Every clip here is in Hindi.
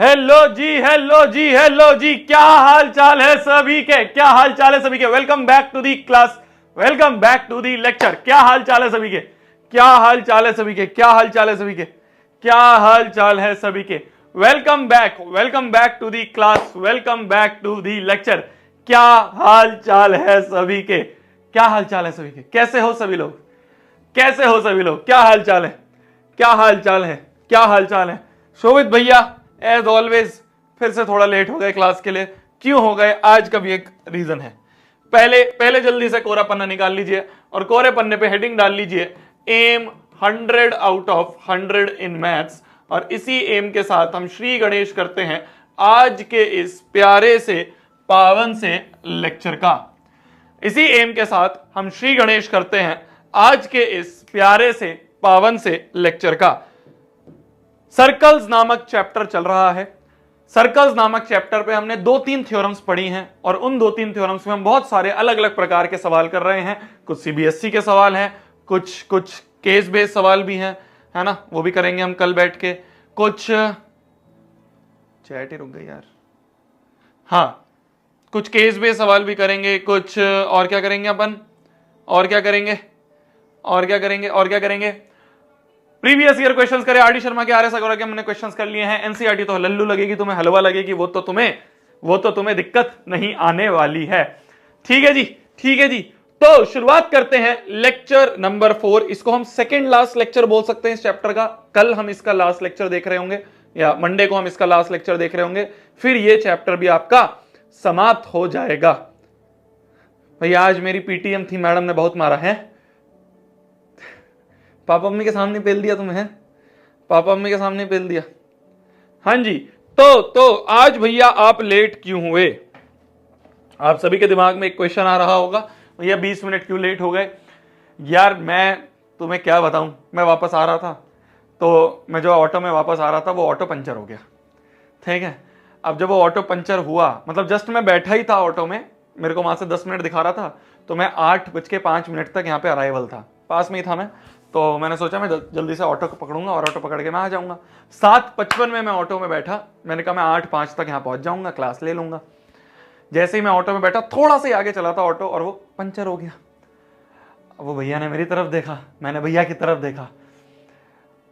हेलो जी, हेलो जी, हेलो जी, क्या हाल चाल है सभी के? क्या हाल चाल है सभी के? Welcome back to the class, welcome back to the lecture. क्या हाल चाल है सभी के? क्या हाल चाल है सभी के? क्या हाल चाल है सभी के? क्या हाल चाल है सभी के? Welcome back to the class, welcome back to the lecture. क्या हाल चाल है सभी के? क्या हाल चाल है सभी के? कैसे हो सभी लोग? कैसे हो सभी लोग? क्या हाल चाल है? क्या हाल चाल है? क्या हाल चाल है? शोभित भैया एज ऑलवेज फिर से थोड़ा लेट हो गए क्लास के लिए। क्यों हो गए? आज का भी एक रीजन है। पहले पहले जल्दी से कोरा पन्ना निकाल लीजिए और कोरे पन्ने पे हेडिंग डाल लीजिए, aim 100 out of 100 in maths. और इसी एम के साथ हम श्री गणेश करते हैं आज के इस प्यारे से पावन से लेक्चर का। इसी एम के साथ हम श्री गणेश करते हैं आज के इस प्यारे से पावन से लेक्चर का। सर्कल्स नामक चैप्टर चल रहा है। सर्कल्स नामक चैप्टर पे हमने 2-3 थ्योरम्स पढ़ी हैं और उन 2-3 थ्योरम्स में हम बहुत सारे अलग अलग प्रकार के सवाल कर रहे हैं। कुछ सीबीएसई के सवाल हैं, कुछ केस बेस्ड सवाल भी हैं, है ना, वो भी करेंगे हम कल बैठ के। कुछ चैट ही रुक गई यार। हाँ, कुछ केस बेस्ड सवाल भी करेंगे, कुछ और क्या करेंगे अपन, और क्या करेंगे, और क्या करेंगे, और क्या करेंगे। प्रीवियस ईयर क्वेश्चंस करे, आर डी शर्मा के, आर एस अग्रवाल के हमने क्वेश्चंस कर लिए हैं। एनसीईआरटी तो लल्लू लगेगी तुम्हें, हलवा लगेगी, वो तो तुम्हें दिक्कत नहीं आने वाली है। ठीक है जी, ठीक है जी। तो शुरुआत करते हैं लेक्चर नंबर 4। इसको हम सेकंड लास्ट लेक्चर बोल सकते हैं इस चैप्टर का। कल हम इसका लास्ट लेक्चर देख रहे होंगे या मंडे को हम इसका लास्ट लेक्चर देख रहे होंगे, फिर ये चैप्टर भी आपका समाप्त हो जाएगा। भैया आज मेरी पीटीएम थी, मैडम ने बहुत मारा है। पापा मम्मी के सामने पेल दिया तुम्हें? पापा मम्मी के सामने पेल दिया। हाँ जी। तो आज भैया आप लेट क्यों हुए? आप सभी के दिमाग में एक क्वेश्चन आ रहा होगा, भैया 20 मिनट क्यों लेट हो गए? यार मैं तुम्हें क्या बताऊं, मैं वापस आ रहा था, तो मैं जो ऑटो में वापस आ रहा था वो ऑटो पंचर हो गया। ठीक है, अब जब वो ऑटो पंचर हुआ, मतलब जस्ट मैं बैठा ही था ऑटो में, मेरे को वहां से 10 मिनट दिखा रहा था, तो मैं 8:05 तक यहाँ पे अराइवल था, पास में ही था मैं। तो मैंने सोचा मैं जल्दी से ऑटो को पकड़ूंगा और ऑटो पकड़ के मैं आ जाऊंगा। 7:55 में मैं ऑटो में बैठा, मैंने कहा मैं 8:05 तक यहाँ पहुंच जाऊंगा, क्लास ले लूंगा। जैसे ही मैं ऑटो में बैठा, थोड़ा सा आगे चला था ऑटो और वो पंचर हो गया। वो भैया ने मेरी तरफ देखा, मैंने भैया की तरफ देखा।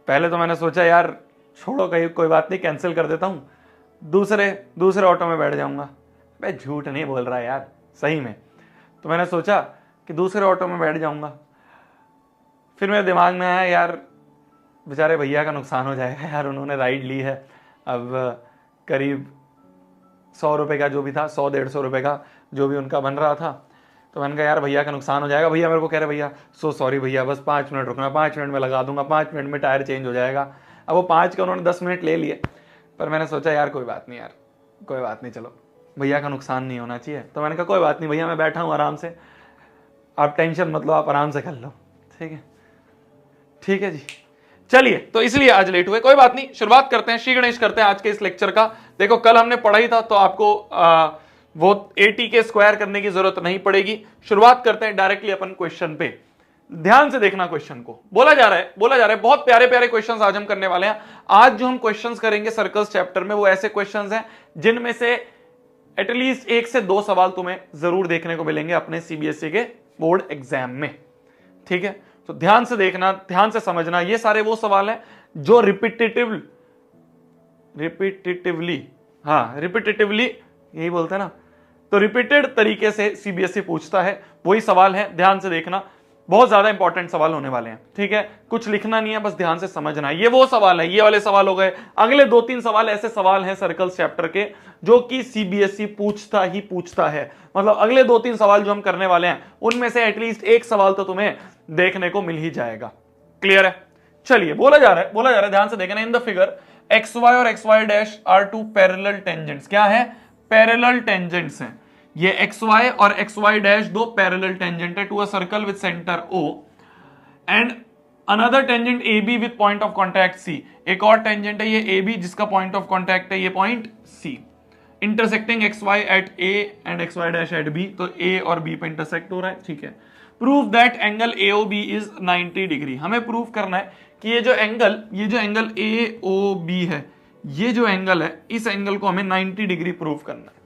पहले तो मैंने सोचा यार छोड़ो, कहीं कोई बात नहीं, कैंसिल कर देता हूँ, दूसरे ऑटो में बैठ जाऊंगा। मैं झूठ नहीं बोल रहा यार, सही में। तो मैंने सोचा कि दूसरे ऑटो में बैठ जाऊंगा। फिर मेरे दिमाग में आया यार बेचारे भैया का नुकसान हो जाएगा यार, उन्होंने राइड ली है, अब करीब 100 रुपये का जो भी था, 100-150 रुपये का जो भी उनका बन रहा था। तो मैंने कहा यार भैया का नुकसान हो जाएगा। भैया मेरे को कह रहे भैया सो सॉरी भैया, बस 5 मिनट रुकना, 5 मिनट में लगा दूंगा, 5 मिनट में टायर चेंज हो जाएगा। अब वो 5 का उन्होंने 10 मिनट ले लिए, पर मैंने सोचा यार कोई बात नहीं यार, कोई बात नहीं, चलो भैया का नुकसान नहीं होना चाहिए। तो मैंने कहा कोई बात नहीं भैया, मैं बैठा हूँ आराम से, आप टेंशन मत लो, आप आराम से कर लो। ठीक है, ठीक है जी। चलिए, तो इसलिए आज लेट हुए, कोई बात नहीं। शुरुआत करते हैं, श्री गणेश करते हैं आज के इस लेक्चर का। देखो कल हमने पढ़ा ही था, तो आपको वो 80 के स्क्वायर करने की जरूरत नहीं पड़ेगी। शुरुआत करते हैं डायरेक्टली अपन क्वेश्चन पे। ध्यान से देखना क्वेश्चन को, बोला जा रहा है बहुत प्यारे प्यारे क्वेश्चंस आज हम करने वाले हैं। आज जो हम क्वेश्चंस करेंगे सर्कल्स चैप्टर में, वो ऐसे क्वेश्चंस हैं जिनमें से एटलीस्ट 1 से 2 सवाल तुम्हें जरूर देखने को मिलेंगे अपने सीबीएसई के बोर्ड एग्जाम में। ठीक है, तो ध्यान से देखना, ध्यान से समझना। ये सारे वो सवाल हैं जो रिपीटेटिवली यही बोलते हैं ना, तो रिपीटेड तरीके से सीबीएसई पूछता है, वही सवाल है। ध्यान से देखना, बहुत ज्यादा इंपॉर्टेंट सवाल होने वाले हैं। ठीक है, कुछ लिखना नहीं है, बस ध्यान से समझना है। ये वो सवाल है, ये वाले सवाल हो गए। अगले 2-3 सवाल ऐसे सवाल हैं सर्कल्स चैप्टर के जो कि सीबीएसई पूछता है। मतलब अगले 2-3 सवाल जो हम करने वाले हैं, उनमें से एटलीस्ट एक सवाल तो तुम्हें देखने को मिल ही जाएगा। क्लियर है? चलिए, बोला जा रहा है, ध्यान से देखना। इन द फिगर XY और XY dash are 2 parallel tangents. क्या है? पैरेलल टेंजेंट्स हैं। ये XY और XY डैश 2 पैरेलल टेंजेंट है to a circle with centre O and another tangent AB with point of contact C। एक और टेंजेंट है ये AB जिसका पॉइंट ऑफ कॉन्टैक्ट है ये point C, intersecting XY at A and XY dash at B। तो A और B पे इंटरसेक्ट हो रहा है। ठीक है, prove that angle AOB is 90 degree. हमें प्रूव करना है कि ये जो एंगल AOB है, ये जो एंगल है, इस एंगल को हमें 90 डिग्री प्रूव करना है।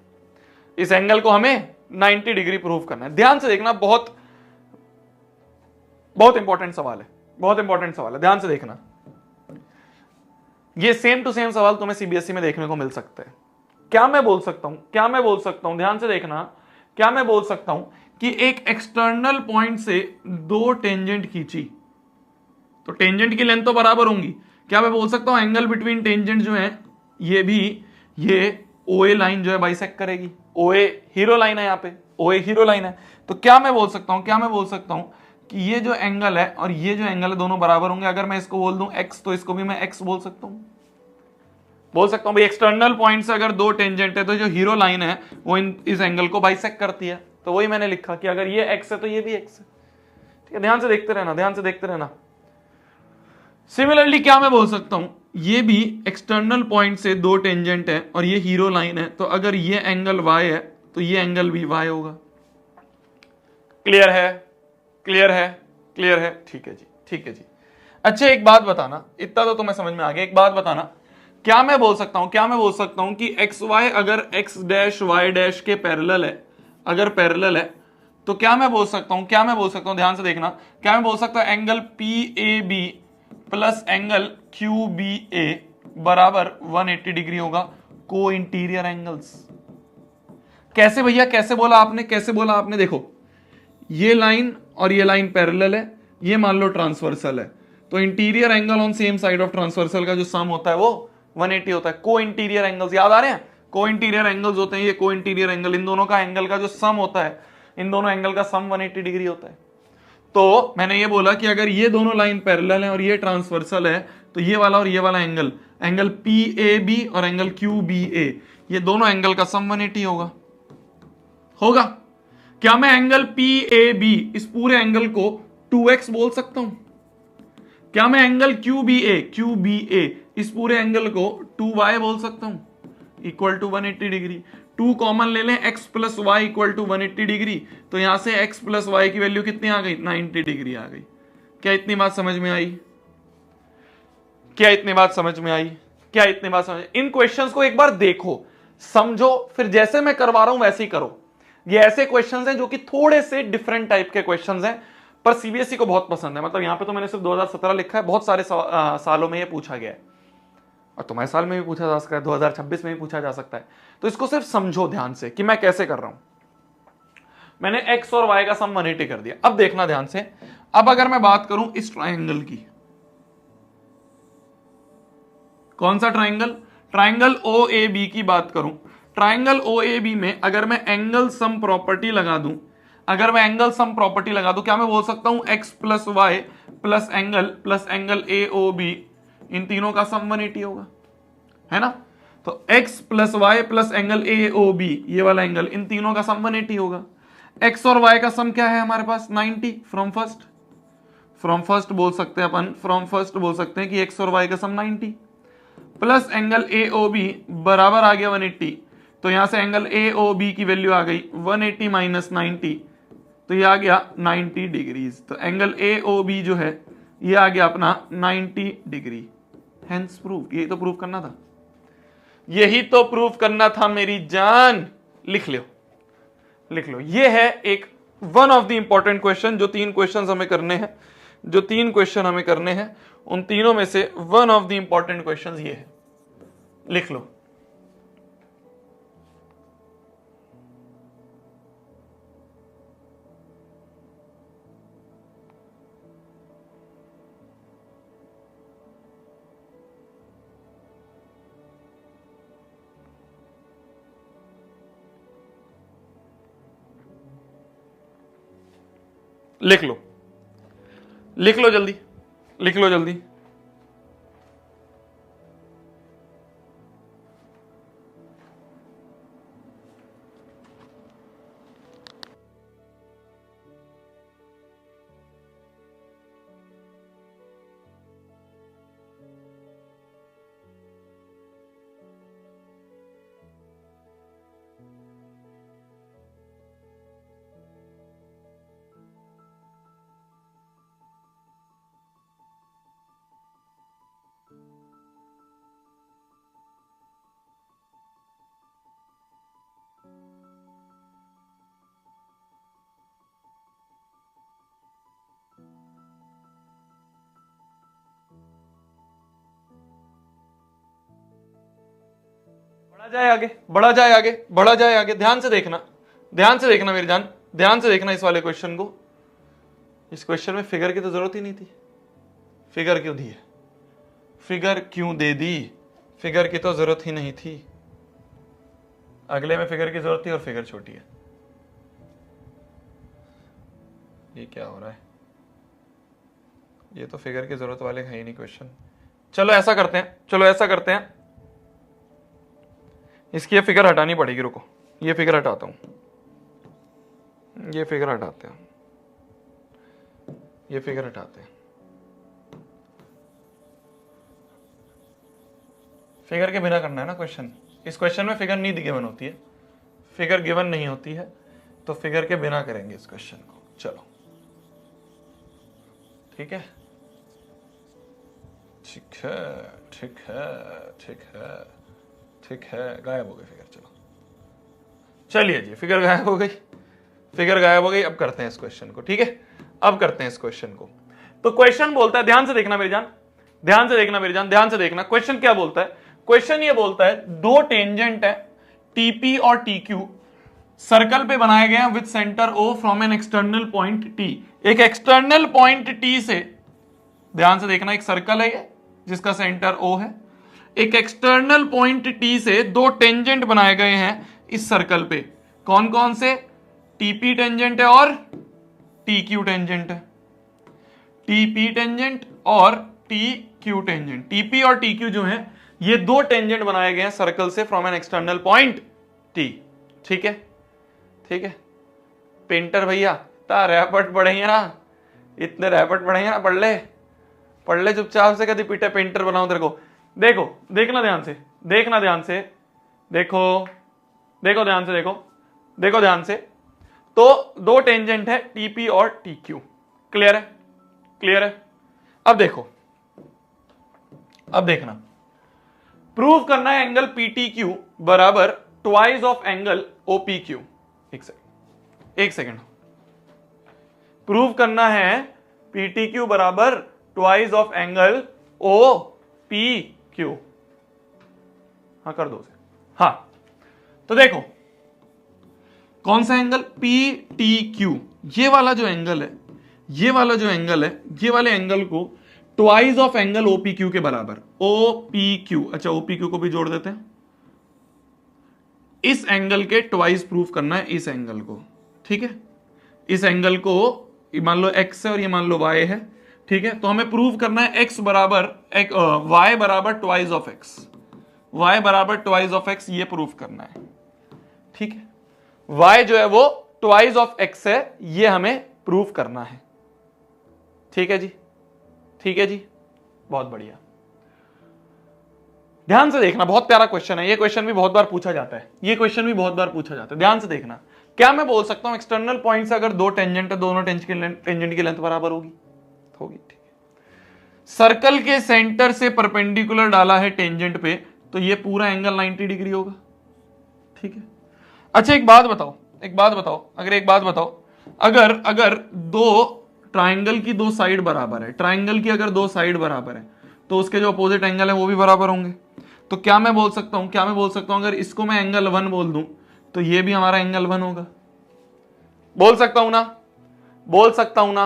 इस एंगल को हमें 90 डिग्री प्रूव करना है। ध्यान से देखना, बहुत बहुत इंपॉर्टेंट सवाल है, बहुत इंपॉर्टेंट सवाल है, ध्यान से देखना। ये सेम टू सेम सवाल तुम्हें सीबीएसई में देखने को मिल सकता है। क्या मैं बोल सकता हूं, क्या मैं बोल सकता हूं, ध्यान से देखना, क्या मैं बोल सकता हूं कि एक एक्सटर्नल पॉइंट से दो टेंजेंट खींची तो टेंजेंट की लेंथ तो बराबर होंगी। क्या मैं बोल सकता हूं एंगल बिटवीन टेंजेंट जो है ये भी ये ओए लाइन जो है बाइसेक्ट करेगी। ओए हीरो लाइन है, यहां पे ओए हीरो लाइन है। तो क्या मैं बोल सकता हूं, क्या मैं बोल सकता हूं कि ये जो एंगल है और ये जो एंगल है दोनों बराबर होंगे। अगर मैं इसको बोल दूं एक्स तो इसको भी मैं एक्स बोल सकता हूं। बोल सकता हूं भाई एक्सटर्नल पॉइंट से अगर दो टेंजेंट है तो जो हीरो लाइन है वो इस एंगल को बाइसेक्ट करती है। तो वही मैंने लिखा कि अगर ये एक्स है तो ये भी एक्स है। ठीक है, ध्यान से देखते रहना, ध्यान से देखते रहना। सिमिलरली क्या मैं बोल सकता हूं, ये भी एक्सटर्नल पॉइंट से दो टेंजेंट है और ये हीरो लाइन है, तो अगर ये एंगल y है तो ये एंगल भी y होगा। क्लियर है, क्लियर है, क्लियर है? ठीक है जी, ठीक है जी। अच्छा एक बात बताना, इतना तो तुम्हें समझ में आ गया। एक बात बताना, क्या मैं बोल सकता हूं, क्या मैं बोल सकता हूं कि एक्स वाई अगर एक्स डैश वाई डैश के पैरेलल है, अगर पैरेलल है तो क्या मैं बोल सकता हूं, क्या मैं बोल सकता हूं, ध्यान से देखना, क्या मैं बोल सकता हूं angle P A B plus angle Q B A बराबर 180 डिग्री होगा। को इंटीरियर एंगल्स। कैसे भैया, कैसे बोला आपने, कैसे बोला आपने? देखो ये लाइन और ये लाइन पैरेलल है, ये मान लो ट्रांसवर्सल है, तो interior angle on same side of transversal का जो सम होता है वो 180 होता है। को इंटीरियर एंगल्स याद आ रहे हैं? को इंटीरियर एंगल्स होते हैं ये को इंटीरियर एंगल, इन दोनों का एंगल का जो सम होता है, इन दोनों एंगल का सम 180 डिग्री होता है। तो मैंने ये बोला कि अगर ये दोनों लाइन पैरेलल है और ये ट्रांसवर्सल है तो ये वाला और ये वाला angle, angle P A B और एंगल क्यू बी ए, ये दोनों एंगल का सम 180 होगा। होगा? क्या मैं एंगल पी ए बी इस पूरे एंगल को 2x बोल सकता हूं? क्या मैं एंगल क्यू बी ए इस पूरे एंगल को 2y बोल सकता हूं? Equal to 180 degree. 2 कॉमन ले लें, x plus Y equal to 180 degree, तो यहां से x प्लस वाई की वैल्यू कितनी आ गई? 90 डिग्री आ गई। क्या इतनी बात समझ में आई? क्या इतनी बात समझ में आई? क्या इतनी बात समझ? इन क्वेश्चंस को एक बार देखो, समझो, फिर जैसे मैं करवा रहा हूं वैसे ही करो। ये ऐसे क्वेश्चंस हैं जो कि थोड़े से डिफरेंट टाइप के क्वेश्चंस हैं, पर सीबीएसई को बहुत पसंद है। मतलब यहां पे तो मैंने सिर्फ 2017 लिखा है, बहुत सारे सालों में ये पूछा गया है और तुम्हारे साल में भी पूछा जा सकता है, 2026 में भी पूछा जा सकता है। तो इसको सिर्फ समझो ध्यान से कि मैं कैसे कर रहा हूं। मैंने x और y का सम 180 कर दिया। अब देखना ध्यान से, अब अगर मैं बात करूं इस ट्राइंगल की, कौन सा triangle? Triangle O A B की बात करूं, ट्राइंगल ओ ए बी में अगर मैं एंगल सम प्रॉपर्टी लगा दूं, अगर मैं एंगल सम प्रॉपर्टी लगा दूं, क्या मैं बोल सकता हूं x plus Y plus angle A O B, इन तीनों का सम 180 होगा, है ना? तो x plus Y plus angle A O B, ये वाला एंगल, इन तीनों का सम 180 होगा। x और y का सम क्या है हमारे पास? 90 फ्रॉम फर्स्ट, फ्रॉम फर्स्ट बोल सकते हैं अपन, फ्रॉम फर्स्ट बोल सकते हैं कि x और y का sum 90 plus angle A O B बराबर आ गया 180। तो यहां से एंगल ए ओ बी की वैल्यू आ गई 180 माइनस 90, तो ये आ गया 90 डिग्रीज। तो एंगल ए ओ बी जो है ये आ गया अपना 90 डिग्री। हेंस प्रूव, यही तो प्रूव करना था, यही तो प्रूव करना था मेरी जान। लिख लो, लिख लो। ये है एक one of the important question, जो 3 क्वेश्चन हमें करने हैं, जो 3 क्वेश्चन हमें करने हैं, उन तीनों में से one of the important question ये है। लिख लो। लिख लो, लिख लो जल्दी, लिख लो जल्दी। बढ़ा जाए आगे, बढ़ा जाए आगे, बढ़ा जाए आगे। ध्यान से देखना, ध्यान से देखना मेरी जान, ध्यान से देखना इस वाले क्वेश्चन को। इस क्वेश्चन में फिगर की तो जरूरत ही नहीं थी, फिगर क्यों दी है, फिगर क्यों दे दी, फिगर की तो जरूरत ही नहीं थी। अगले में फिगर की जरूरत थी और फिगर छोटी है। ये क्या हो रहा है, ये तो फिगर की जरूरत वाले है ही नहीं क्वेश्चन। चलो ऐसा करते हैं, चलो ऐसा करते हैं, इसकी ये फिगर हटानी पड़ेगी। रुको, ये फिगर हटाता हूं, ये फिगर हटाते हैं, ये फिगर हटाते हैं। फिगर के बिना करना है ना क्वेश्चन। इस क्वेश्चन में फिगर नहीं गिवन होती है, फिगर गिवन नहीं होती है, तो फिगर के बिना करेंगे इस क्वेश्चन को। चलो ठीक है, ठीक है, ठीक है, ठीक है, ठीक है। गायब हो गई फिगर। चलो चलिए जी, फिगर गायब हो गई, फिगर गायब हो गई। अब करते हैं इस क्वेश्चन को, ठीक है, अब करते हैं इस क्वेश्चन को। तो क्वेश्चन बोलता है, ध्यान से देखना मेरी जान, ध्यान से देखना मेरी जान, ध्यान से देखना। क्वेश्चन क्या बोलता है, क्वेश्चन ये बोलता है दो टेंजेंट है टीपी और टीक्यू सर्कल पे बनाए गए हैं with centre O from an external point T. एक एक्सटर्नल पॉइंट टी से, ध्यान से देखना, एक सर्कल है ये जिसका सेंटर ओ है। एक एक्सटर्नल पॉइंट टी से दो टेंजेंट बनाए गए हैं इस सर्कल पे। कौन कौन से, टीपी टेंजेंट है और टीक्यू टेंजेंट है। टीपी टेंजेंट और टीक्यू टेंजेंट, टीपी और टीक्यू जो है ये दो टेंजेंट बनाए गए हैं सर्कल से from an external point T. ठीक है, ठीक है। पेंटर भैया ता रैपट पढ़ेंगे ना, इतने रैपट पढ़ेंगे ना, पढ़ ले चुपचाप से, कभी पीटे पेंटर बनाओ तेरे को। देखो, देखना ध्यान से, देखना ध्यान से, देखो देखो ध्यान से, देखो देखो ध्यान से। तो दो टेंजेंट है टीपी और टीक्यू, क्लियर है, क्लियर है। अब देखो, अब देखना, प्रूव करना है एंगल पीटीक्यू बराबर ट्वाइस ऑफ एंगल ओपीक्यू। एक सेकंड, एक सेकंड। प्रूव करना है पीटीक्यू बराबर ट्वाइस ऑफ एंगल ओपीक्यू। हाँ कर दो उसे, हाँ। तो देखो कौन सा एंगल, पीटीक्यू, ये वाला जो एंगल है, ये वाला जो एंगल है, ये वाले एंगल को ट्वाइस ऑफ एंगल ओपीक्यू के बराबर, ओपीक्यू, अच्छा ओपीक्यू को भी जोड़ देते हैं। इस एंगल के ट्वाइस प्रूफ करना है इस एंगल को, ठीक है। इस एंगल को मान लो x है और ये मान लो y है, ठीक है। तो हमें प्रूव करना है x बराबर y बराबर ट्वाइस ऑफ x, y बराबर ट्वाइस ऑफ x, ये प्रूफ करना है, ठीक है। y जो है वो ट्वाइस ऑफ x है, ये हमें प्रूफ करना है, ठीक है जी, ठीक है जी, बहुत बढ़िया। ध्यान से देखना, बहुत प्यारा क्वेश्चन है ये, क्वेश्चन भी बहुत बार पूछा जाता है, ये क्वेश्चन भी बहुत बार पूछा जाता है। ध्यान से देखना, क्या मैं बोल सकता हूं एक्सटर्नल पॉइंट से अगर दो टेंजेंट है, दोनों टेंजेंट की लेंथ बराबर होगी, होगी, ठीक है। सर्कल के सेंटर से परपेंडिकुलर डाला है टेंजेंट पे, तो ये पूरा एंगल 90 डिग्री होगा, ठीक है। अच्छा एक बात बताओ, एक बात बताओ, अगर एक बात बताओ, अगर अगर दो ट्राइंगल की दो साइड बराबर है, ट्राइंगल की अगर दो साइड बराबर है, तो उसके जो अपोजिट एंगल है वो भी बराबर होंगे। तो क्या मैं बोल सकता हूं, क्या मैं बोल सकता हूं, अगर इसको मैं एंगल 1 बोल दूं, तो ये भी हमारा एंगल 1 होगा। बोल सकता हूं ना, बोल सकता हूं ना,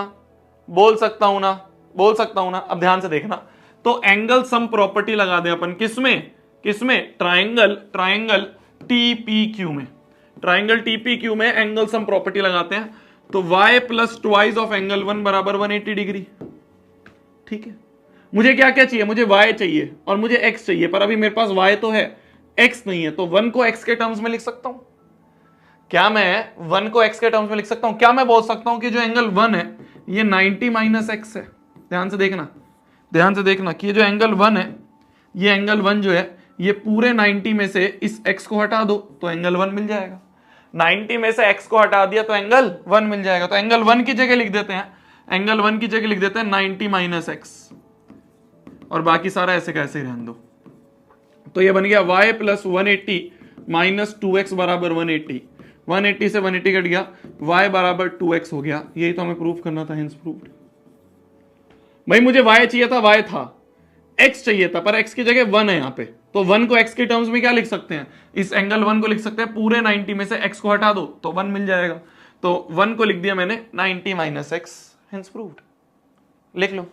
बोल सकता हूं ना, बोल सकता हूं ना। अब ध्यान से देखना, तो एंगल सम प्रॉपर्टी लगा दे अपन, किसमें, किसमें, ट्राइंगल, ट्राइंगल टीपीक्यू में, ट्राइंगल टीपीक्यू में एंगल सम प्रॉपर्टी लगाते हैं। तो y plus twice of angle 1 बराबर 180 डिग्री, ठीक है। मुझे क्या क्या चाहिए, मुझे y चाहिए और मुझे x चाहिए, पर अभी मेरे पास y तो है, x नहीं है। तो 1 को x के टर्म्स में लिख सकता हूं, क्या मैं 1 को x के टर्म्स में लिख सकता हूं? क्या मैं बोल सकता हूं कि जो एंगल 1 है ये 90 माइनस x है। ध्यान से देखना, ध्यान से देखना कि ये जो एंगल 1 है, ये एंगल 1 जो है ये पूरे 90 में से इस x को हटा दो तो एंगल 1 मिल जाएगा। 90 में से x को हटा दिया तो एंगल 1 मिल जाएगा। तो एंगल 1 की जगह लिख देते हैं, एंगल 1 की जगह लिख देते हैं 90 माइनस x, और बाकी सारा ऐसे कैसे रहने दो। तो ये बन गया y प्लस 180 माइनस 2x बराबर 180, 180 से 180 कट गया, y बराबर 2x हो गया। यही तो हमें प्रूफ करना था, हेंस प्रूव्ड। भाई मुझे y चाहिए था, y था, x चाहिए था, पर x की जगह 1 है यहां पे, तो 1 को x के टर्म्स में क्या लिख सकते हैं, इस एंगल 1 को लिख सकते हैं पूरे 90 में से x को हटा दो तो 1 मिल जाएगा। तो 1 को लिख दिया मैंने 90 माइनस एक्स, हेंस प्रूव्ड। लिख लो।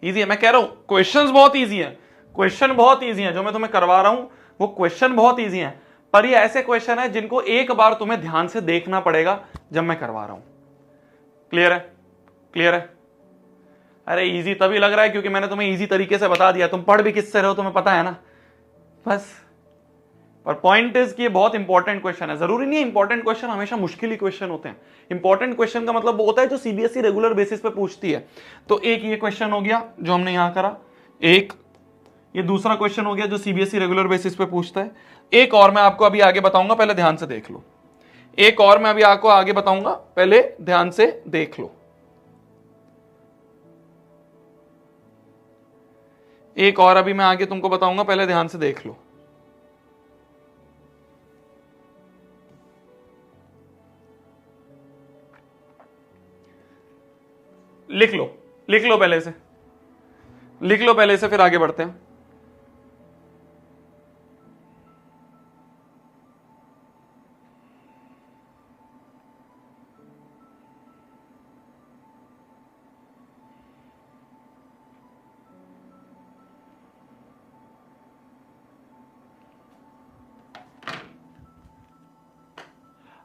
इजी है, मैं कह रहा हूं क्वेश्चंस बहुत इजी हैं, क्वेश्चन बहुत इजी हैं जो मैं तुम्हें करवा रहा हूं, वो क्वेश्चन बहुत इजी हैं, पर ये ऐसे क्वेश्चन है जिनको एक बार तुम्हें ध्यान से देखना पड़ेगा जब मैं करवा रहा हूं। क्लियर है? क्लियर है? अरे इजी तभी लग रहा है क्योंकि मैंने तुम्हें इजी तरीके से बता दिया, तुम पढ़ भी किससे रहे हो तुम्हें पता है ना, बस। पर पॉइंट इज कि ये बहुत इंपॉर्टेंट क्वेश्चन है। जरूरी नहीं है इंपॉर्टेंट क्वेश्चन हमेशा मुश्किल ही क्वेश्चन होते हैं। इंपॉर्टेंट क्वेश्चन का मतलब वो होता है जो सीबीएसई रेगुलर बेसिस पे पूछती है। तो एक ये क्वेश्चन हो गया जो हमने यहां करा, एक ये दूसरा क्वेश्चन हो गया जो सीबीएसई रेगुलर बेसिस पे पूछता है। एक और मैं आपको अभी आगे बताऊंगा, पहले ध्यान से देख लो। एक और मैं अभी आपको आगे बताऊंगा, पहले ध्यान से देख लो। एक और अभी मैं आगे तुमको बताऊंगा, पहले ध्यान से देख लो। लिख लो, लिख लो पहले से, लिख लो पहले से, फिर आगे बढ़ते हैं।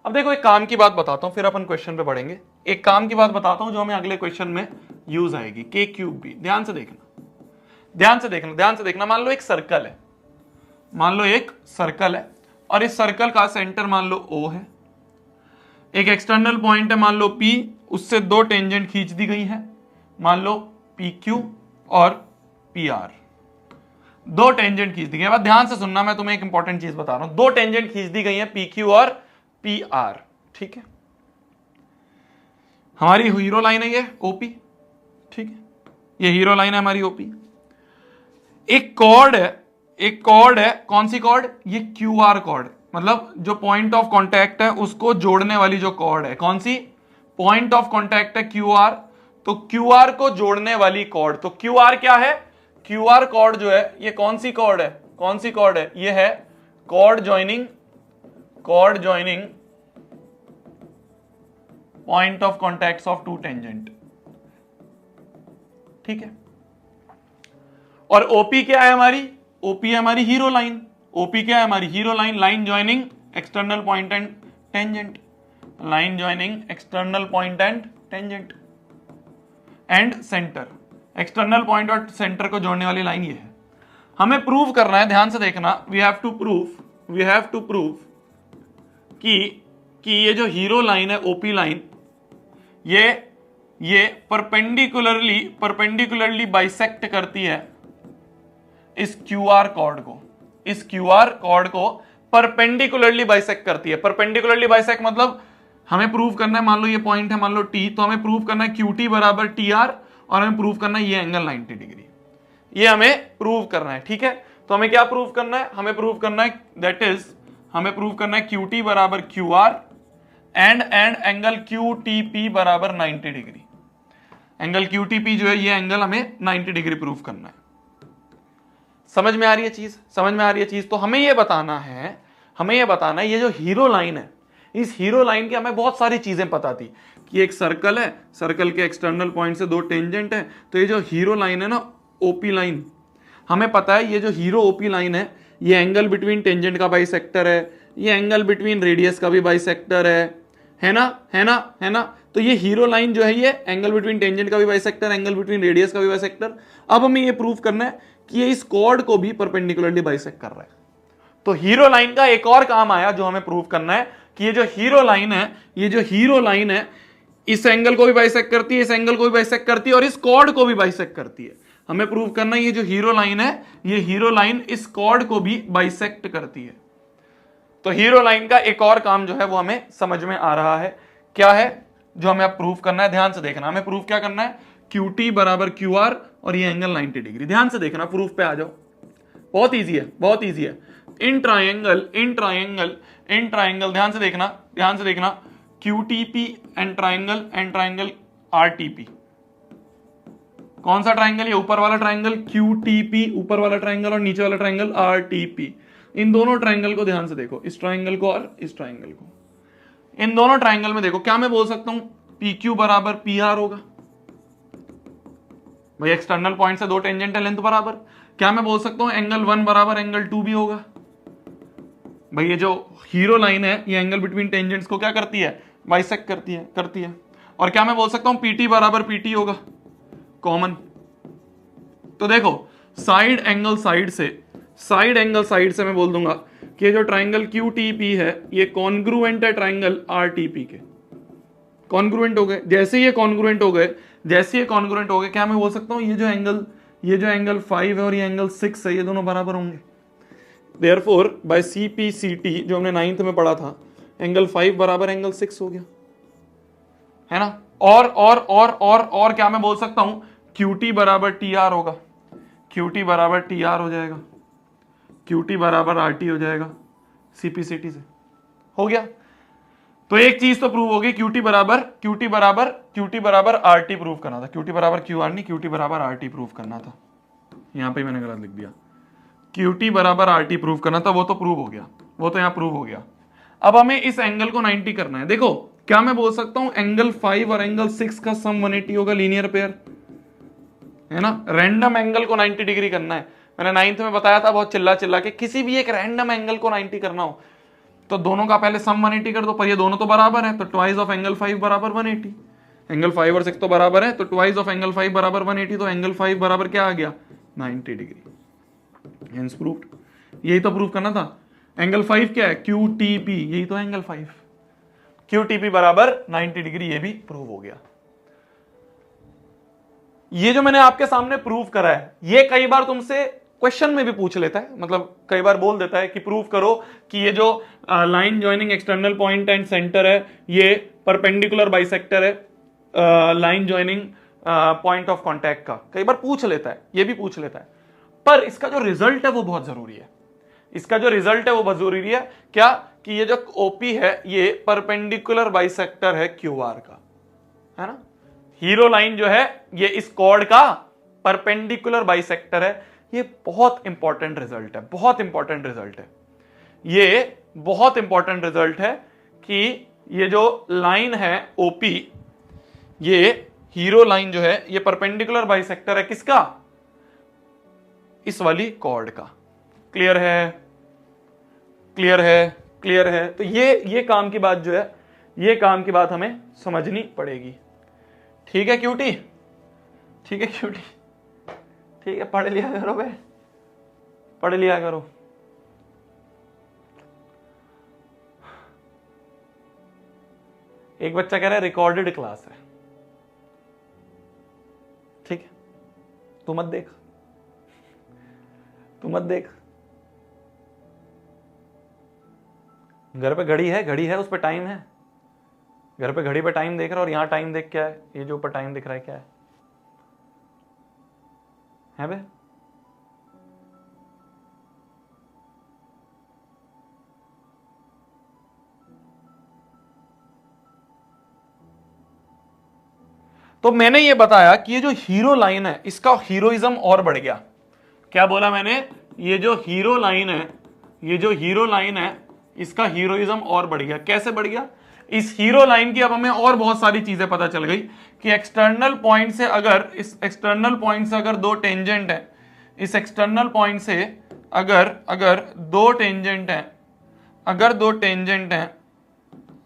अब देखो एक काम की बात बताता हूं, फिर अपन क्वेश्चन पे बढ़ेंगे। एक काम की बात बताता हूं जो हमें अगले क्वेश्चन में यूज आएगी, के क्यूब बी। ध्यान से देखना, ध्यान से देखना, ध्यान से देखना। मान लो एक सर्कल है, मान लो एक सर्कल है और इस सर्कल का सेंटर मान लो ओ है, एक एक्सटर्नल पॉइंट है मान लो P, उससे दो टेंजेंट खींच दी गई है, मान लो PQ और PR। दो टेंजेंट खींच दी गई है। अब ध्यान से सुनना, मैं तुम्हें एक इंपॉर्टेंट चीज बता रहा हूं। दो टेंजेंट खींच दी गई है PQ और PR, ठीक है। हमारी हीरो लाइन है ये OP, ठीक है, ये हीरो लाइन है हमारी OP। एक कॉर्ड है, एक कॉर्ड है, कौन सी कॉर्ड, ये QR कॉर्ड, मतलब जो पॉइंट ऑफ कांटेक्ट है उसको जोड़ने वाली जो कॉर्ड है, कौन सी, पॉइंट ऑफ कांटेक्ट है QR, तो QR को जोड़ने वाली कॉर्ड। तो QR क्या है, QR कॉर्ड जो है ये कौन सी कॉर्ड है, कौन सी कॉर्ड है, ये है chord joining, chord joining point of contact of two tangent, ठीक है। और OP क्या है हमारी, OP है हमारी हीरो लाइन, OP क्या है हमारी hero line, line joining external point and tangent, line joining external point and tangent and centre. External point और सेंटर को जोड़ने वाली लाइन ये है। हमें प्रूव करना है, ध्यान से देखना, वी हैव टू प्रूव कि ये जो हीरो लाइन है OP लाइन, ये परपेंडिकुलरली बाइसेक्ट करती है इस QR कॉर्ड को, इस QR कॉर्ड को परपेंडिकुलरली बाइसेक्ट करती है। परपेंडिकुलरली बाइसेक्ट मतलब हमें प्रूव करना है, मान लो ये पॉइंट है मान लो T, तो हमें प्रूव करना है QT बराबर TR और हमें प्रूव करना है ये एंगल 90 डिग्री, ये हमें प्रूव करना है, ठीक है। तो हमें क्या प्रूव करना है, हमें प्रूव करना है, दैट इज हमें प्रूव करना है QT बराबर QR एंड एंगल QTP बराबर 90 डिग्री। एंगल QTP जो है ये एंगल हमें 90 डिग्री प्रूव करना है। समझ में आ रही है चीज, समझ में आ रही है चीज। तो हमें ये बताना है, हमें ये बताना है ये जो हीरो लाइन है, इस हीरो लाइन की हमें बहुत सारी चीजें पता थी कि एक सर्कल है, सर्कल के एक्सटर्नल पॉइंट से दो टेंजेंट है, तो ये जो हीरो लाइन है ना OP लाइन, हमें पता है ये जो हीरो OP लाइन है ये एंगल बिटवीन टेंजेंट का बाइसेक्टर है, ये एंगल बिटवीन रेडियस का भी बाइसेक्टर है ना, है ना, है ना। तो ये हीरो लाइन जो है ये एंगल बिटवीन टेंजेंट का भी बाइसेक्टर, एंगल बिटवीन रेडियस का भी बाइसेक्टर। अब हमें ये प्रूव करना है कि ये इस कॉर्ड को भी परपेंडिकुलरली बाइसेक्ट कर रहा है। तो हीरो लाइन का एक और काम आया जो हमें प्रूव करना है कि ये जो हीरो लाइन है, ये जो हीरो लाइन है इस एंगल को भी बाइसेक्ट करती है, इस एंगल को भी बाइसेक्ट करती है और इस कॉर्ड को भी बाइसेक्ट करती है। हमें प्रूव करना है ये जो हीरो लाइन है, ये हीरो लाइन इस कॉर्ड को भी बाइसेक्ट करती है। तो हीरो लाइन का एक और काम जो है वो हमें समझ में आ रहा है, क्या है, जो हमें अब प्रूफ करना है, ध्यान से देखना, हमें प्रूफ क्या करना है, QT बराबर QR और ये एंगल 90 डिग्री। ध्यान से देखना, प्रूफ पे आ जाओ, बहुत इजी है, बहुत इजी है। इन ट्राइंगल ध्यान से देखना, ध्यान से देखना, QTP एंड ट्राइंगल RTP। कौन सा ट्राइंगल? ये ऊपर वाला ट्राइंगल QTP, ऊपर वाला ट्राइंगल, और नीचे वाला ट्राइंगल RTP। इन दोनों ट्राइंगल को ध्यान से देखो, इस ट्राइंगल को और इस ट्राइंगल को। इन दोनों ट्राइंगल में देखो, क्या मैं बोल सकता हूं PQ बराबर PR होगा? भाई एक्सटर्नल पॉइंट से दो टेंजेंट है, लेंथ बराबर। क्या मैं बोल सकता हूं एंगल 1 बराबर एंगल 2 भी होगा? भाई ये जो हीरो लाइन है ये एंगल बिटवीन टेंजेंट्स को क्या करती है? बाइसेक्ट करती है। और क्या मैं बोल सकता हूं PT बराबर PT होगा? कॉमन। तो देखो साइड एंगल साइड से मैं बोल दूंगा कि ये जो ट्राइंगल QTP है ये कॉन्ग्रुएंट है ट्राइंगल RTP के। कॉन्ग्रुएंट हो गए। जैसे ये कॉन्ग्रुएंट हो गए, क्या मैं बोल सकता हूं ये जो एंगल 5 है और ये एंगल 6 है, ये दोनों बराबर होंगे। देयरफॉर बाय CPCT जो हमने 9th में पढ़ा था, एंगल 5 बराबर एंगल 6 हो गया, है ना। और क्या मैं बोल सकता हूं QT बराबर TR होगा, QT बराबर TR हो जाएगा, QT बराबर RT हो जाएगा CPCT से। हो गया। तो एक चीज तो प्रूव हो गई, QT बराबर RT प्रूव करना था। QT बराबर QR नहीं, QT बराबर RT प्रूव करना था। यहां पे मैंने गलत लिख दिया, QT बराबर RT प्रूव करना था, वो तो प्रूव हो गया, वो तो यहां प्रूव हो गया। अब हमें इस एंगल को 90 करना है। देखो क्या मैं बोल सकता हूं एंगल 5 और एंगल 6 का सम 180 होगा, लीनियर पेयर, है ना। रैंडम एंगल को 90 डिग्री करना है। मैंने 9th में बताया था बहुत चिल्ला के, किसी भी एक रैंडम एंगल को 90 करना हो तो दोनों का पहले सम 180 कर दो, पर ये दोनों तो बराबर है, तो ट्वाइस ऑफ एंगल 5 बराबर 180। एंगल 5 और 6 तो बराबर है, तो ट्वाइस ऑफ एंगल 5 बराबर 180, तो एंगल 5 बराबर क्या आ गया? 90 डिग्री। Hence proved. यही तो प्रूव करना था। एंगल 5 क्या है? QTP, यही तो एंगल 5, QTP बराबर 90 डिग्री, ये भी प्रूव हो गया। ये जो मैंने आपके सामने प्रूव करा है, ये कई बार तुमसे क्वेश्चन में भी पूछ लेता है, मतलब कई बार बोल देता है कि प्रूव करो कि ये जो line joining external point and centre है ये परपेंडिकुलर बाइसेक्टर है line joining point of contact का। कई बार पूछ लेता है, ये भी पूछ लेता है, पर इसका जो रिजल्ट है वो बहुत जरूरी है। इसका जो रिजल्ट है वो बहुत जरूरी है। क्या? कि ये जो OP है ये परपेंडिकुलर बाइसेक्टर है QR का, है ना। हीरो लाइन जो है ये इस कॉर्ड का परपेंडिकुलर बाइसेक्टर है। ये बहुत इंपॉर्टेंट रिजल्ट है, बहुत इंपॉर्टेंट रिजल्ट है, ये बहुत इंपॉर्टेंट रिजल्ट है कि ये जो लाइन है OP, ये हीरो लाइन जो है ये परपेंडिकुलर बाइसेक्टर है किसका? इस वाली कॉर्ड का। क्लियर है? क्लियर है? क्लियर है? तो ये काम की बात जो है, ये काम की बात हमें समझनी पड़ेगी। ठीक है क्यूटी? ठीक है क्यूटी? ठीक है, पढ़ लिया करो बे, पढ़ लिया करो। एक बच्चा कह रहा है रिकॉर्डेड क्लास है, ठीक है, तू मत देख, तू मत देख। घर पे घड़ी है, उस पर टाइम है। घर पे घड़ी पे टाइम देख रहा है और यहां टाइम देख क्या है? ये जो ऊपर टाइम दिख रहा है क्या है बे? तो मैंने ये बताया कि ये जो हीरो लाइन है इसका हीरोइज्म और बढ़ गया। क्या बोला मैंने? ये जो हीरो लाइन है, ये जो हीरो लाइन है इसका हीरोइज्म और बढ़ गया। कैसे बढ़ गया? इस हीरो लाइन की अब हमें और बहुत सारी चीजें पता चल गई कि एक्सटर्नल पॉइंट से अगर, इस एक्सटर्नल पॉइंट से अगर दो टेंजेंट है, इस एक्सटर्नल पॉइंट से अगर दो टेंजेंट है, अगर दो टेंजेंट है,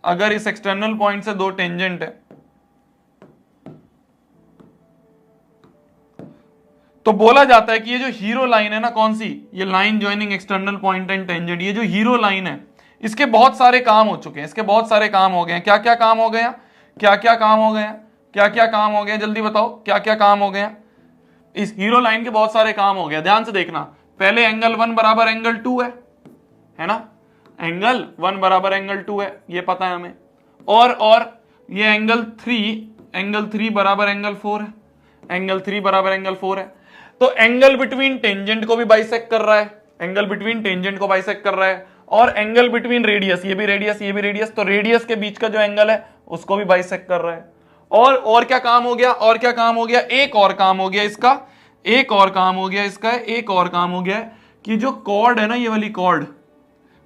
अगर इस एक्सटर्नल पॉइंट से दो टेंजेंट है, तो बोला जाता है कि ये जो हीरो लाइन है ना, कौन सी? ये line joining external point and tangent, ये जो हीरो लाइन है इसके बहुत सारे काम हो चुके हैं, इसके बहुत सारे काम हो गए हैं। क्या क्या काम हो गए हैं? क्या क्या काम हो गए हैं? क्या क्या काम हो गए? जल्दी बताओ, क्या क्या काम हो गए हैं? इस हीरो लाइन के बहुत सारे काम हो गए। ध्यान से देखना, पहले एंगल 1 बराबर एंगल 2 है ना, एंगल 1 बराबर एंगल 2 है, ये पता है हमें। और ये एंगल 3 बराबर एंगल 4 है, एंगल 3 बराबर एंगल 4 है। तो एंगल बिटवीन टेंजेंट को भी बाइसेक्ट कर रहा है, एंगल बिटवीन टेंजेंट को बाइसेक्ट कर रहा है, और एंगल बिटवीन रेडियस, ये भी रेडियस ये भी रेडियस, तो रेडियस के बीच का जो एंगल है उसको भी बाइसेक्ट कर रहा है। और क्या काम हो गया, और क्या काम हो गया, एक और काम हो गया इसका, एक और काम हो गया इसका, एक और काम हो गया कि जो कॉर्ड है ना, ये वाली कॉर्ड,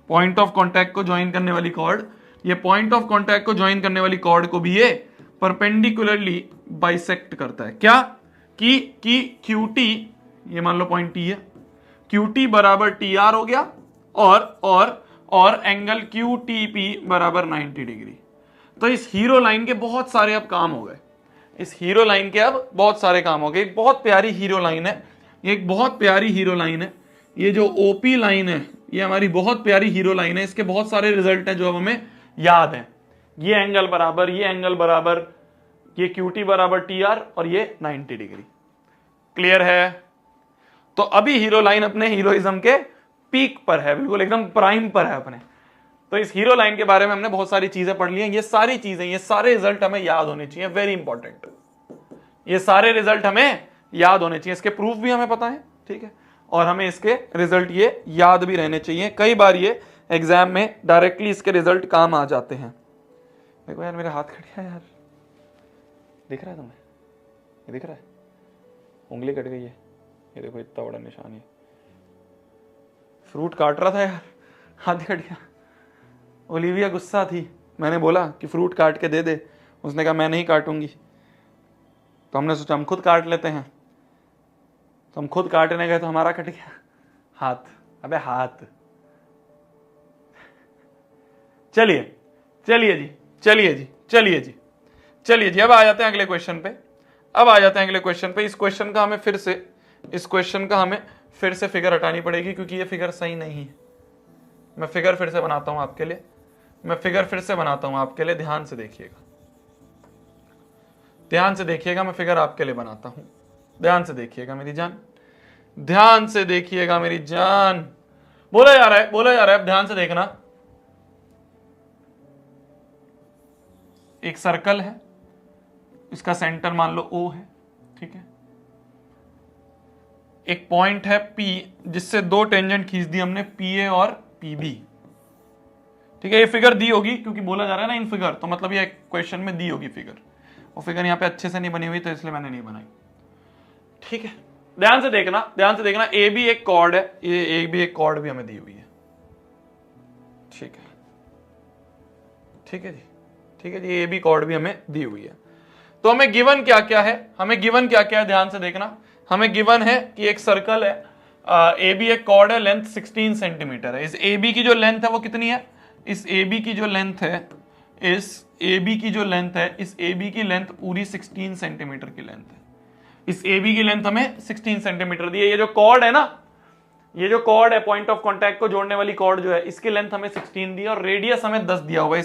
पॉइंट ऑफ कांटेक्ट को ज्वाइन करने वाली कॉर्ड, ये पॉइंट ऑफ कांटेक्ट को ज्वाइन करने वाली कॉर्ड को भी ये परपेंडिकुलरली बाइसेक्ट करता है। क्या कि QT, ये मान लो पॉइंट T है, QT बराबर TR हो गया, और एंगल QTP बराबर 90 डिग्री। तो इस हीरो लाइन के बहुत सारे अब काम हो गए, इस हीरो लाइन के अब बहुत सारे काम हो गए। एक बहुत प्यारी हीरो लाइन है, ये एक बहुत प्यारी हीरो लाइन है, ये जो OP लाइन है ये हमारी बहुत प्यारी हीरो लाइन है। इसके बहुत सारे रिजल्ट हैं जो अब हमें याद हैं, ये एंगल बराबर, ये एंगल बराबर, ये QT बराबर TR, और ये 90 डिग्री। क्लियर है? तो अभी हीरो लाइन अपने हीरोइज्म के पीक पर है, बिल्कुल एकदम प्राइम पर है अपने। तो इस हीरो लाइन के बारे में हमने बहुत सारी चीजें पढ़ ली हैं। ये सारी चीजें, ये सारे रिजल्ट हमें याद होने चाहिए, वेरी इंपॉर्टेंट। ये सारे रिजल्ट हमें याद होने चाहिए, इसके प्रूफ भी हमें पता है, ठीक है, और हमें इसके रिजल्ट ये याद भी रहने चाहिए। कई बार ये एग्जाम में डायरेक्टली इसके रिजल्ट काम आ जाते हैं। देखो यार मेरा हाथ कट गया यार, दिख रहा है तुम्हें? ये दिख रहा है, उंगली कट गई है, ये देखो इतना बड़ा निशान है। फ्रूट काट रहा था यार, हाथ कट गया। ओलिविया गुस्सा थी, मैंने बोला कि फ्रूट काट के दे दे, उसने कहा मैं नहीं काटूंगी। तो हमने सोचा हम खुद काट लेते हैं, तो हम खुद काटने गए तो हमारा कट गया हाथ। अबे हाथ। चलिए चलिए जी, चलिए जी, चलिए जी, चलिए जी, अब आ जाते हैं अगले क्वेश्चन पे। अब आ जाते हैं अगले क्वेश्चन पे। इस क्वेश्चन का हमें फिर से फिगर हटानी पड़ेगी क्योंकि ये फिगर सही नहीं है। मैं फिगर फिर से बनाता हूं आपके लिए, ध्यान से देखिएगा, ध्यान से देखिएगा, मैं फिगर आपके लिए बनाता हूं, ध्यान से देखिएगा मेरी जान, ध्यान से देखिएगा मेरी जान। बोला जा रहा है, अब ध्यान से देखना। एक सर्कल है, इसका सेंटर मान लो O है, ठीक है। एक पॉइंट है P जिससे दो टेंजेंट खींच दी हमने, PA और PB, ठीक है। ये फिगर दी होगी क्योंकि बोला जा रहा है ना इन फिगर, तो मतलब ये क्वेश्चन में दी होगी फिगर। वो फिगर यहाँ पे अच्छे से नहीं बनी हुई तो इसलिए मैंने नहीं बनाई, ठीक है। ध्यान से देखना, ए भी एक कॉर्ड है, ये भी एक कॉर्ड भी हमें दी हुई है, ठीक है, ठीक है जी, ठीक है जी, ए बी कॉर्ड भी हमें दी हुई है। तो हमें गिवन क्या क्या है, ध्यान से देखना। हमें गिवन है कि एक सर्कल है, ए बी एक कॉर्ड है, लेंथ 16 सेंटीमीटर है। इस ए बी की जो लेंथ है वो कितनी है, इस ए बी की जो लेंथ है, इस ए बी की लेंथ पूरी 16 सेंटीमीटर की लेंथ है। इस ए बी की लेंथ हमें 16 सेंटीमीटर दी है। ये जो कॉर्ड है ना, ये जो कॉर्ड है पॉइंट ऑफ कांटेक्ट को जोड़ने वाली कॉर्ड जो है, इसकी लेंथ हमें 16 दी है और रेडियस हमें 10 दिया हुआ है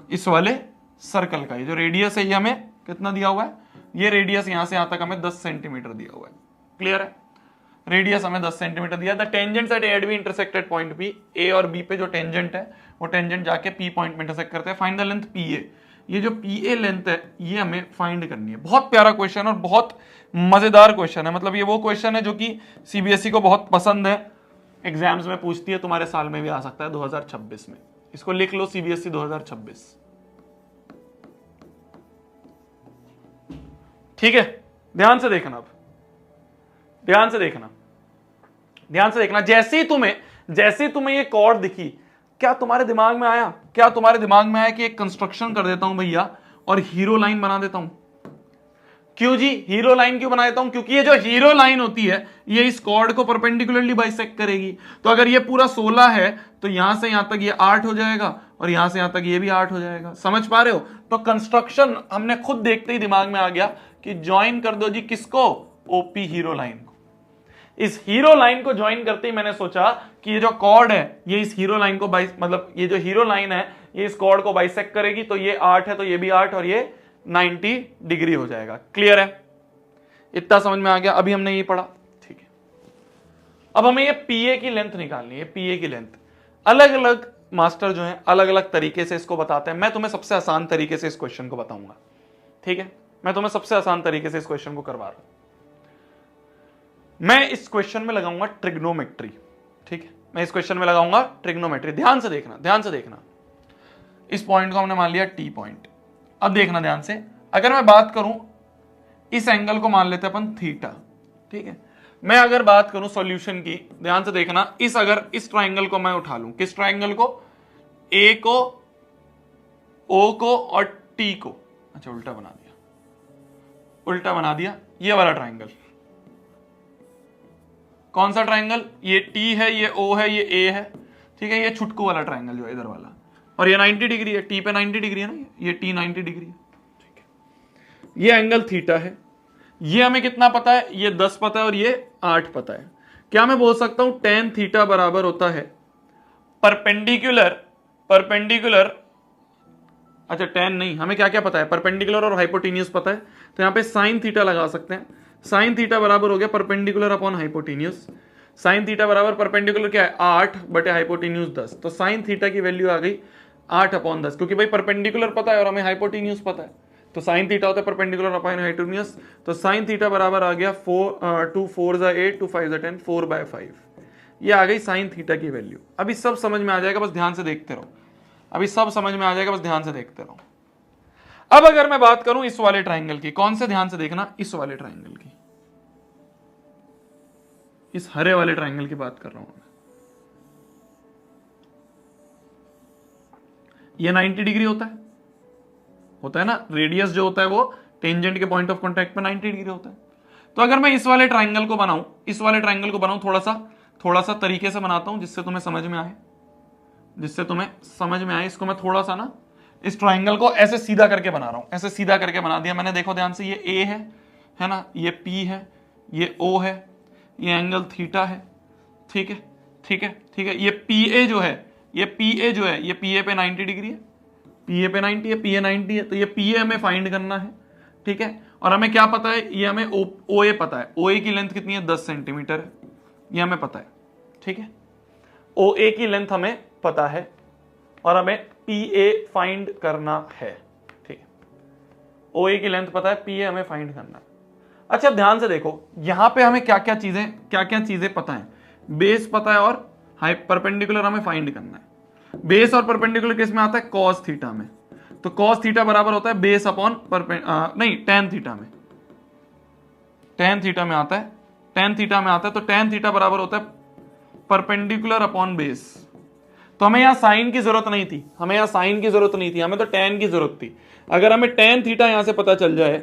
इस वाले सर्कल का। ये जो रेडियस है ये हमें कितना दिया हुआ है, ये रेडियस यहां से यहां तक हमें 10 सेंटीमीटर दिया हुआ है। क्लियर है? रेडियस हमें 10 सेंटीमीटर दिया। The tangents at A and B intersect at point B. A और बी पे जो टेंजेंट है वो टेंजेंट जाके पी पॉइंट में इंटरसेक्ट करते हैं। Find the length P A. ये जो पी ए लेंथ है ये हमें फाइंड करनी है। बहुत प्यारा क्वेश्चन और बहुत मजेदार क्वेश्चन है। मतलब ये वो क्वेश्चन है जो कि सीबीएसई को बहुत पसंद है, एग्जाम्स में पूछती है, तुम्हारे साल में भी आ सकता है 2026 में। इसको लिख लो, सीबीएसई 2026, ठीक है। ध्यान से देखना, अब ध्यान से देखना। जैसे ही तुम्हें ये कॉर्ड दिखी, क्या तुम्हारे दिमाग में आया कि एक कंस्ट्रक्शन कर देता हूं भैया और हीरो लाइन बना देता हूं? क्यों जी हीरो लाइन क्यों बना देता हूं? क्योंकि ये जो हीरो लाइन होती है ये इस कॉर्ड को परपेंडिकुलरली बाइसेक्ट करेगी। तो अगर ये पूरा 16 है तो यहां से यहां तक ये 8 हो जाएगा और यहां से यहां तक ये भी 8 हो जाएगा। समझ पा रहे हो? तो कंस्ट्रक्शन हमने खुद देखते ही दिमाग में आ गया कि ज्वाइन कर दो जी किसको, ओपी हीरो लाइन को। इस हीरो लाइन को ज्वाइन करते ही मैंने सोचा कि ये जो कॉर्ड है ये इस हीरो लाइन को मतलब ये जो हीरो लाइन है ये इस कॉर्ड को बाइसेक्ट करेगी। तो ये 8 है तो ये भी 8 और ये 90 डिग्री हो जाएगा। क्लियर है? इतना समझ में आ गया? अभी हमने ये पढ़ा, ठीक है। अब हमें ये पीए की लेंथ निकालनी है। पीए की लेंथ अलग अलग मास्टर जो है अलग अलग तरीके से इसको बताते हैं। मैं तुम्हें सबसे आसान तरीके से इस क्वेश्चन को बताऊंगा, ठीक है? मैं तुम्हें सबसे आसान तरीके से इस क्वेश्चन को करवा रहा हूं। मैं इस क्वेश्चन में लगाऊंगा ट्रिग्नोमेट्री, ठीक है? मैं इस क्वेश्चन में लगाऊंगा ट्रिग्नोमेट्री। ध्यान से देखना, ध्यान से देखना। इस पॉइंट को हमने मान लिया टी पॉइंट। अब देखना ध्यान से, अगर मैं बात करूं इस एंगल को मान लेते अपन थीटा, ठीक है? मैं अगर बात करूं सॉल्यूशन की, ध्यान से देखना, अगर इस ट्राइंगल को मैं उठा लूं, किस ट्राइंगल को? ए को, ओ को और टी को। अच्छा, उल्टा बना दिया, उल्टा बना दिया। ये वाला ट्राइंगल कौन सा ट्राइंगल? ये टी है, ये ओ है, ये ए है, ठीक है? ये छुटकू वाला ट्राइंगल जो है इधर वाला, और ये 90 डिग्री है, टी पे 90 डिग्री है ना, ये टी 90 डिग्री है, ठीक है? ये एंगल थीटा है। ये हमें कितना पता है? ये 10 पता है और ये 8 पता है। क्या मैं बोल सकता हूं टेन थीटा बराबर होता है परपेंडिकुलर, अच्छा टेन नहीं, हमें क्या क्या पता है? परपेंडिकुलर और हाइपोटेन्यूज पता है, तो यहां पे साइन थीटा लगा सकते हैं। साइन थीटा बराबर हो गया perpendicular upon hypotenuse. Sine theta बराबर परपेंडिकुलर क्या है? 8 बटे हाइपोटेन्यूज 10। तो साइन थीटा की वैल्यू आ गई 8/10, क्योंकि भाई परपेंडिकुलर पता है और हमें हाइपोटेन्यूज पता है, तो साइन थीटा होता है परपेंडिकुलर अपॉन हाइपोटेन्यूज। तो साइन थीटा बराबर आ गया 2 4 = 8, 2 5 = 10, 4/5। ये आ गई साइन थीटा की वैल्यू। अभी सब समझ में आ जाएगा, बस ध्यान से देखते रहो। अभी सब समझ में आ जाएगा, बस ध्यान से देखते रहो। अब अगर मैं बात करूं इस वाले ट्राइंगल की, कौन से? ध्यान से देखना, इस वाले ट्राइंगल की, इस हरे वाले ट्राइंगल की बात कर रहा हूं मैं। ये 90 डिग्री होता है ना? रेडियस जो होता है वो टेंजेंट के पॉइंट ऑफ कांटेक्ट पे 90 डिग्री होता है। तो अगर मैं इस वाले ट्राइंगल को बनाऊं, थोड़ा सा तरीके से बनाता हूं जिससे तुम्हें समझ में आए, इसको मैं थोड़ा सा ना, इस ट्राइंगल को ऐसे सीधा करके बना रहा हूं, ऐसे सीधा करके बना दिया मैंने। देखो ध्यान से, ये ए है ना, ये पी है, ये ओ है, ये एंगल थीटा है, ठीक है, ठीक है, ठीक है। ये पी ए जो है, ये पी ए पे 90 डिग्री है, पी ए पे 90 है, पी ए 90 है, तो ये पी ए हमें फाइंड करना है, ठीक है? और हमें क्या पता है? ये हमें ओ ए पता है। ओ ए की लेंथ कितनी है? 10 सेंटीमीटर है, ये हमें पता है, ठीक है? ओ ए की लेंथ हमें पता है और हमें पी ए फाइंड करना है, ठीक है? ओ ए की लेंथ पता है, पी ए हमें फाइंड करना है। अच्छा, ध्यान से देखो, यहां पे हमें क्या क्या चीजें पता है? बेस पता है और परपेंडिकुलर हमें फाइंड करना है। बेस और परपेंडिकुलर किस में आता है? कॉस थीटा में। तो कॉस थीटा बराबर होता है बेस अपॉन टेन थीटा में। टेन थीटा में आता है, तो टेन थीटा बराबर होता है परपेंडिकुलर अपॉन बेस। तो हमें यहां साइन की जरूरत नहीं थी, हमें तो टेन की जरूरत थी। अगर हमें टेन थीटा यहां से पता चल जाए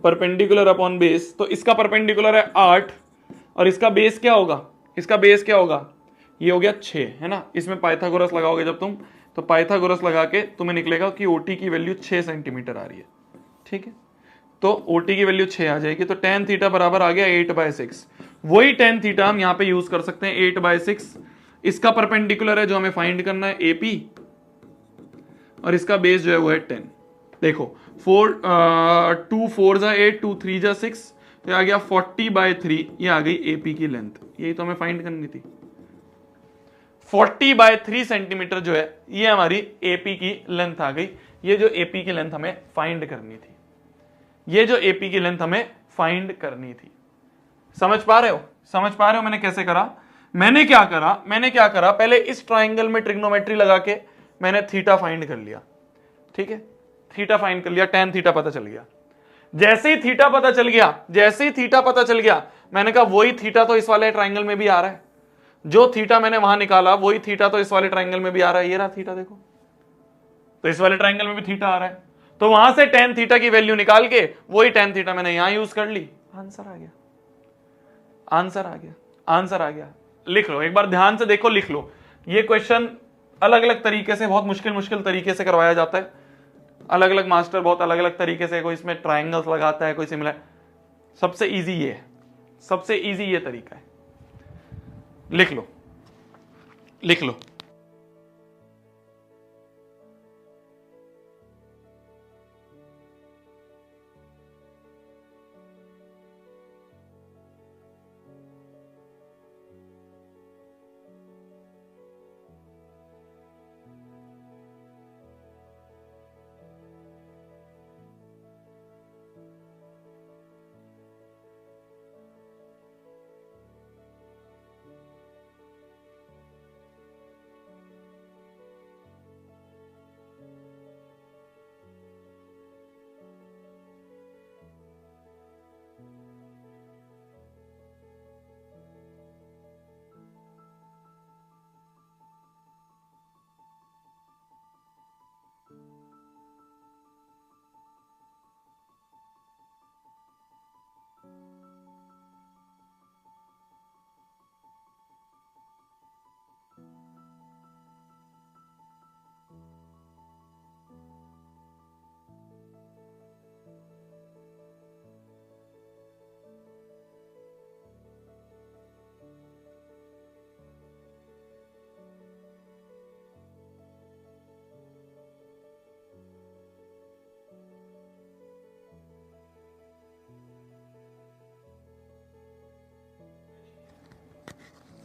परपेंडिकुलर अपॉन बेस, तो इसका परपेंडिकुलर है 8 और इसका बेस क्या होगा? ये हो गया 6, है ना? इसमें पाइथागोरस लगाओगे जब तुम, तो पाइथागोरस लगा के तुम्हें निकलेगा कि ओटी की वैल्यू 6 सेंटीमीटर आ रही है, ठीक है? तो ओटी की वैल्यू 6 आ जाएगी, तो टेन थीटा बराबर आ गया 8/6। वही टेन थीटा हम यहां पे यूज कर सकते हैं, 8/6। इसका परपेंडिकुलर है जो हमें फाइंड करना है, एपी, और इसका बेस जो है वो है 10। देखो 2 4 = 8, 2 3 = 6, तो आ गया 40/3। ये आ गई एपी की लेंथ, यही तो हमें फाइंड करनी थी। 40/3 सेंटीमीटर जो है ये हमारी एपी की लेंथ आ गई। ये जो एपी की लेंथ हमें फाइंड करनी थी, समझ पा रहे हो मैंने कैसे करा? मैंने क्या करा, पहले इस ट्राइंगल में ट्रिग्नोमेट्री लगा के मैंने थीटा फाइंड कर लिया, ठीक है? थीटा फाइंड कर लिया, टेन थीटा पता चल गया। जैसे ही थीटा पता चल गया, मैंने कहा वही थीटा तो इस वाले ट्राइंगल में भी आ रहा है, जो थीटा मैंने वहां निकाला वही थीटा तो इस वाले ट्राइंगल में भी आ रहा है। ये रहा थीटा, देखो, तो इस वाले ट्राइंगल में भी थीटा आ रहा है, तो वहां से टेन थीटा की वैल्यू निकाल के वही टेन थीटा मैंने यहां यूज कर ली, आंसर आ गया। लिख लो एक बार, ध्यान से देखो, लिख लो। ये क्वेश्चन अलग अलग तरीके से, बहुत मुश्किल तरीके से करवाया जाता है। अलग अलग मास्टर बहुत अलग अलग तरीके से, कोई इसमें ट्राइंगल्स लगाता है, कोई सिमिलर। सबसे इजी ये तरीका है। लिख लो।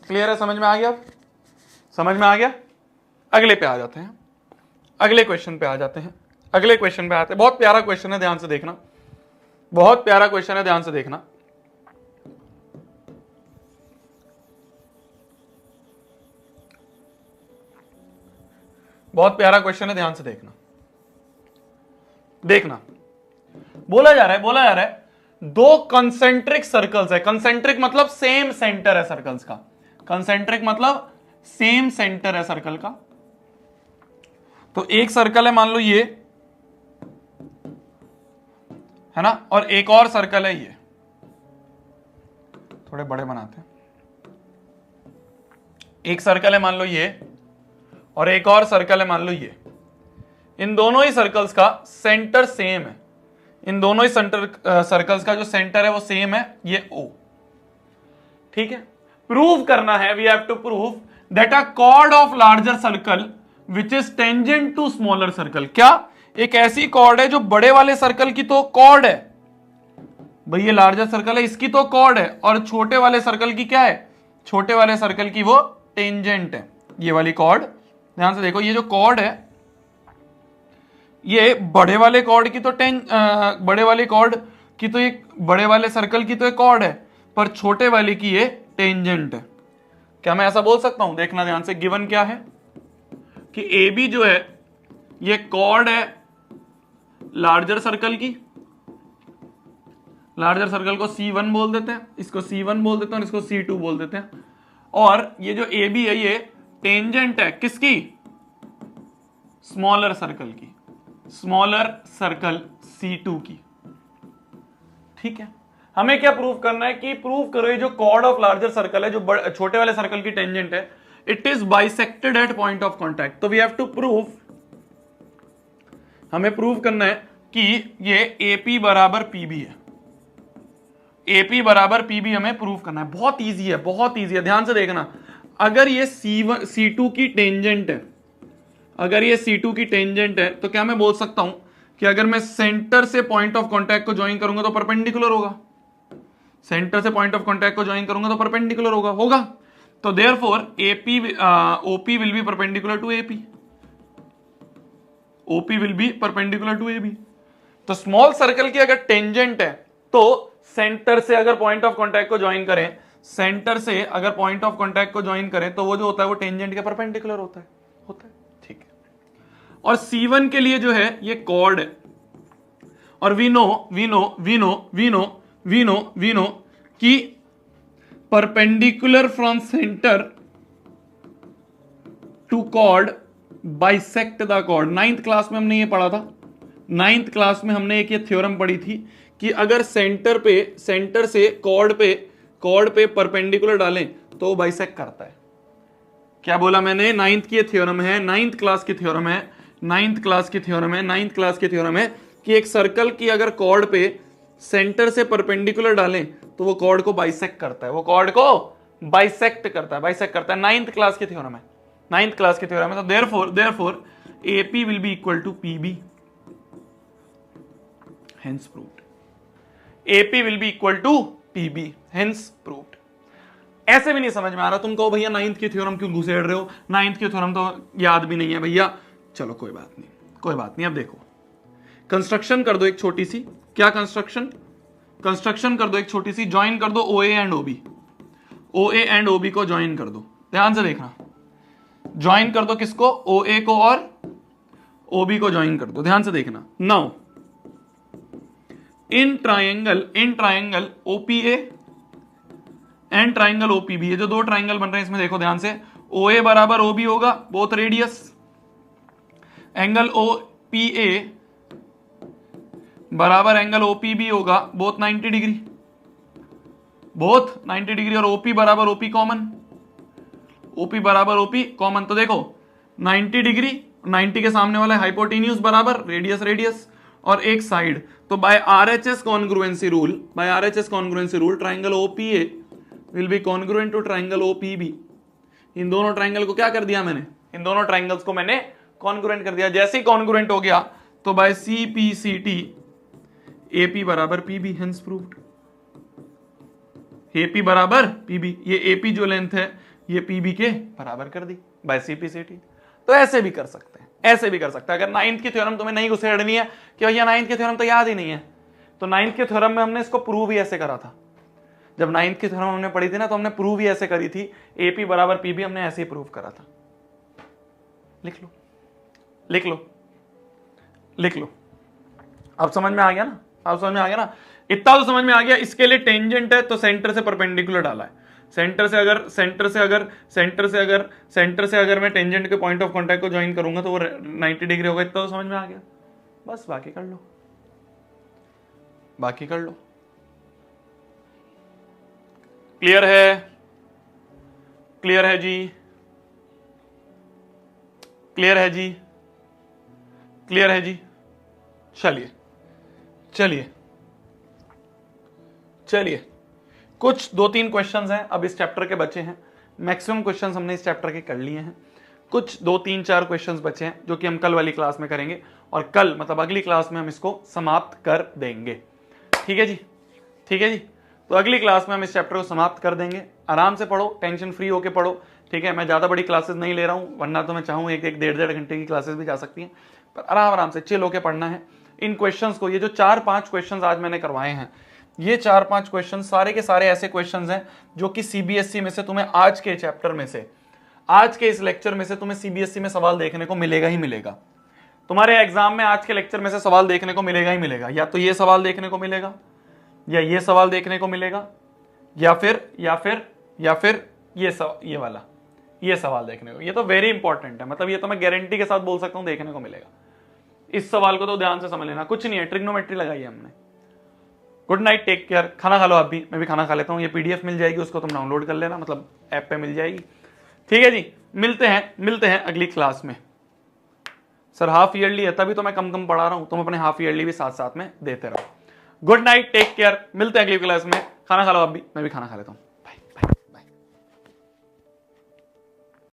क्लियर है? समझ में आ गया? समझ में आ गया? अगले पे आ जाते हैं, अगले क्वेश्चन पे आ जाते हैं, अगले क्वेश्चन पे आते हैं। बहुत प्यारा क्वेश्चन है, ध्यान से देखना, बहुत प्यारा क्वेश्चन है, ध्यान से देखना। बहुत प्यारा क्वेश्चन है, ध्यान से देखना। देखना, बोला जा रहा है दो कंसेंट्रिक सर्कल्स है। कंसेंट्रिक मतलब सेम सेंटर है सर्कल्स का, कंसेंट्रिक मतलब सेम सेंटर है सर्कल का। तो एक सर्कल है मान लो ये है ना, और एक और सर्कल है ये, थोड़े बड़े बनाते हैं। एक सर्कल है मान लो ये, और एक और सर्कल है मान लो ये। इन दोनों ही सर्कल्स का सेंटर सेम है, इन दोनों ही सर्कल्स का जो सेंटर है वो सेम है, ये O। ठीक है, प्रूव करना है, we have to prove that a chord of larger circle which is tangent to smaller circle. क्या एक ऐसी कॉर्ड है जो बड़े वाले सर्कल की तो कॉर्ड है, भाई ये लार्जर सर्कल है, इसकी तो कॉर्ड है, और छोटे वाले सर्कल की क्या है, छोटे वाले सर्कल की वो टेंजेंट है, ये वाली कॉर्ड। ध्यान से देखो, ये जो कॉर्ड है ये बड़े वाले कॉर्ड की तो बड़े वाले कॉर्ड की तो एक बड़े वाले सर्कल की तो एक कॉर्ड है, पर छोटे वाले की ये टेंजेंट है। क्या मैं ऐसा बोल सकता हूं? देखना ध्यान से, गिवन क्या है कि ए बी जो है ये कॉर्ड है लार्जर सर्कल की, लार्जर सर्कल को C1 बोल देते हैं, इसको C1 बोल देते हैं, और इसको C2 बोल देते हैं। और ये जो ए बी है ये टेंजेंट है किसकी? स्मॉलर सर्कल की, स्मॉलर सर्कल C2 की। ठीक है, हमें क्या प्रूव करना है कि प्रूव करो ये जो कॉर्ड ऑफ लार्जर सर्कल है, जो छोटे वाले सर्कल की टेंजेंट है, it is bisected eight point of contact. तो वी हैव टू प्रूव, हमें प्रूव करना है कि ये AP बराबर PB है, AP बराबर PB हमें प्रूव करना है। बहुत इजी है, बहुत इजी है, ध्यान से देखना। अगर ये C2 की टेंजेंट है, अगर ये C2 की टेंजेंट है, तो क्या मैं बोल सकता हूं कि अगर मैं सेंटर से पॉइंट ऑफ कॉन्टैक्ट को ज्वाइन करूंगा तो परपेंडिकुलर होगा, सेंटर से पॉइंट ऑफ कॉन्टैक्ट को ज्वाइन करूंगा तो परपेंडिकुलर होगा। तो therefore OP will be perpendicular to AP, OP will be perpendicular to AB। तो स्मॉल सर्कल की अगर टेंजेंट है तो सेंटर से अगर पॉइंट ऑफ कॉन्टैक्ट को ज्वाइन करें, सेंटर से अगर पॉइंट ऑफ कॉन्टैक्ट को ज्वाइन करें तो वो जो होता है वो टेंजेंट के परपेंडिकुलर होता है। ठीक है, और C1 के लिए जो है ये कॉर्ड है, और वी नो कि perpendicular from centre to chord bisect the chord. 9th class में हमने ये पढ़ा था, 9th क्लास में हमने एक ये थ्योरम पढ़ी थी कि अगर सेंटर से कॉर्ड पे परपेंडिकुलर डालें तो वो बाइसेक्ट करता है। क्या बोला मैंने? 9th की थ्योरम है, 9th क्लास की थ्योरम है, 9th क्लास की थ्योरम है, 9th क्लास की थ्योरम है कि एक सर्कल की अगर कॉर्ड पे सेंटर से परपेंडिकुलर डालें तो वो कॉर्ड को बाइसेक्ट करता है, वो कॉर्ड को बाइसेक्ट करता है। 9th क्लास की थ्योरम है, 9th क्लास की थ्योरम है। तो therefore AP will be equal to PB, hence proved. AP will be equal to PB, hence proved. ऐसे भी नहीं समझ में आ रहा, तुम कहो भैया 9th की थ्योरम क्यों घुसेड़ रहे हो, 9th की थ्योरम तो याद भी नहीं है भैया। चलो कोई बात नहीं। अब देखो, कंस्ट्रक्शन कर दो एक छोटी सी। क्या कंस्ट्रक्शन कर दो एक छोटी सी, ज्वाइन कर दो OA एंड OB को ज्वाइन कर दो। ध्यान से देखना, ज्वाइन कर दो किसको? OA को और OB को ज्वाइन कर दो। ध्यान से देखना, now in triangle OPA and triangle OPB, ये जो दो ट्राइंगल बन रहे हैं इसमें देखो ध्यान से, OA बराबर OB होगा, बोथ रेडियस, एंगल OPA बराबर एंगल OPB होगा, बोथ 90 डिग्री, और OP बराबर OP कॉमन। तो देखो 90 डिग्री, 90 के सामने वाला हाइपोटेन्यूज बराबर रेडियस और एक साइड। तो by RHS congruency rule triangle OPA will be congruent to triangle OPB। इन दोनों ट्राइंगल को क्या कर दिया मैंने? इन दोनों ट्राइंगल्स को मैंने कॉन्ग्रुएंट कर दिया। जैसे ही कॉन्ग्रुएंट हो गया तो बाय CPCT AP बराबर PB, हेंस प्रूव्ड। AP बराबर PB, ये AP जो लेंथ है ये पीबी के बराबर कर दी बाय सीपीसीटी। तो ऐसे भी कर सकते हैं, ऐसे भी कर सकते हैं। अगर नाइन्थ की थ्योरम तुम्हें नहीं घुसेड़नी है कि भैया नाइन्थ की थ्योरम तो याद ही नहीं है, तो नाइन्थ की थ्योरम में हमने इसको प्रूव ही ऐसे करा था। जब नाइन्थ की थ्योरम हमने पढ़ी थी ना, तो हमने प्रूव ही ऐसे करी थी, एपी बराबर पीबी हमने ऐसे ही प्रूव करा था। लिख लो लिख लो लिख लो। अब समझ में आ गया ना, अब समझ में आ गया ना, इतना तो समझ में आ गया। इसके लिए टेंजेंट है तो सेंटर से परपेंडिकुलर डाला है। सेंटर से अगर मैं टेंजेंट के पॉइंट ऑफ कांटेक्ट को ज्वाइन करूंगा तो वो 90 डिग्री होगा। इतना तो समझ में आ गया। बस बाकी कर लो, बाकी कर लो। क्लियर है? क्लियर है जी? क्लियर है जी? क्लियर है जी? चलिए चलिए चलिए, कुछ 2-3 क्वेश्चंस हैं अब इस चैप्टर के बचे हैं। मैक्सिमम क्वेश्चंस हमने इस चैप्टर के कर लिए हैं। कुछ 2-3-4 क्वेश्चंस बचे हैं जो कि हम कल वाली क्लास में करेंगे, और कल मतलब अगली क्लास में हम इसको समाप्त कर देंगे। ठीक है जी? ठीक है जी? तो अगली क्लास में हम इस चैप्टर को समाप्त कर देंगे। आराम से पढ़ो, टेंशन फ्री होके पढ़ो। ठीक है? मैं ज्यादा बड़ी क्लासेस नहीं ले रहा हूं, वरना तो मैं चाहूँ 1-1, 1.5 घंटे की क्लासेस भी जा सकती हैं, पर आराम से चिल होके पढ़ना है। इन क्वेश्चंस को, ये जो 4-5 क्वेश्चंस आज मैंने करवाए हैं, ये 4-5 क्वेश्चन सारे के सारे ऐसे क्वेश्चंस हैं जो कि सीबीएसई में से तुम्हें आज के चैप्टर में से, आज के इस लेक्चर में से तुम्हें सीबीएसई में सवाल देखने को मिलेगा ही मिलेगा। तुम्हारे एग्जाम में आज के लेक्चर में से सवाल देखने को मिलेगा ही मिलेगा। या तो ये सवाल देखने को मिलेगा, या ये सवाल देखने को मिलेगा, या फिर ये सवाल देखने को। ये तो वेरी इंपॉर्टेंट है, मतलब ये तो मैं गारंटी के साथ बोल सकता हूं देखने को मिलेगा। इस सवाल को तो ध्यान से समझ लेना। कुछ नहीं है, ट्रिग्नोमेट्री लगाई है हमने। Good night, take care. खाना खा लो आप भी, मैं भी खाना खा लेता हूँ। ये पीडीएफ मिल जाएगी, उसको तुम डाउनलोड कर लेना, मतलब ऐप पे मिल जाएगी। ठीक है जी? मिलते हैं अगली क्लास में। सर हाफ ईयरली है तभी तो मैं कम पढ़ा रहा हूँ, तुम अपने हाफ ईयरली भी साथ साथ में देते रहो। Good night, take care. मिलते हैं अगली क्लास में। खाना खा लो आप भी, मैं भी खाना खा लेता हूँ।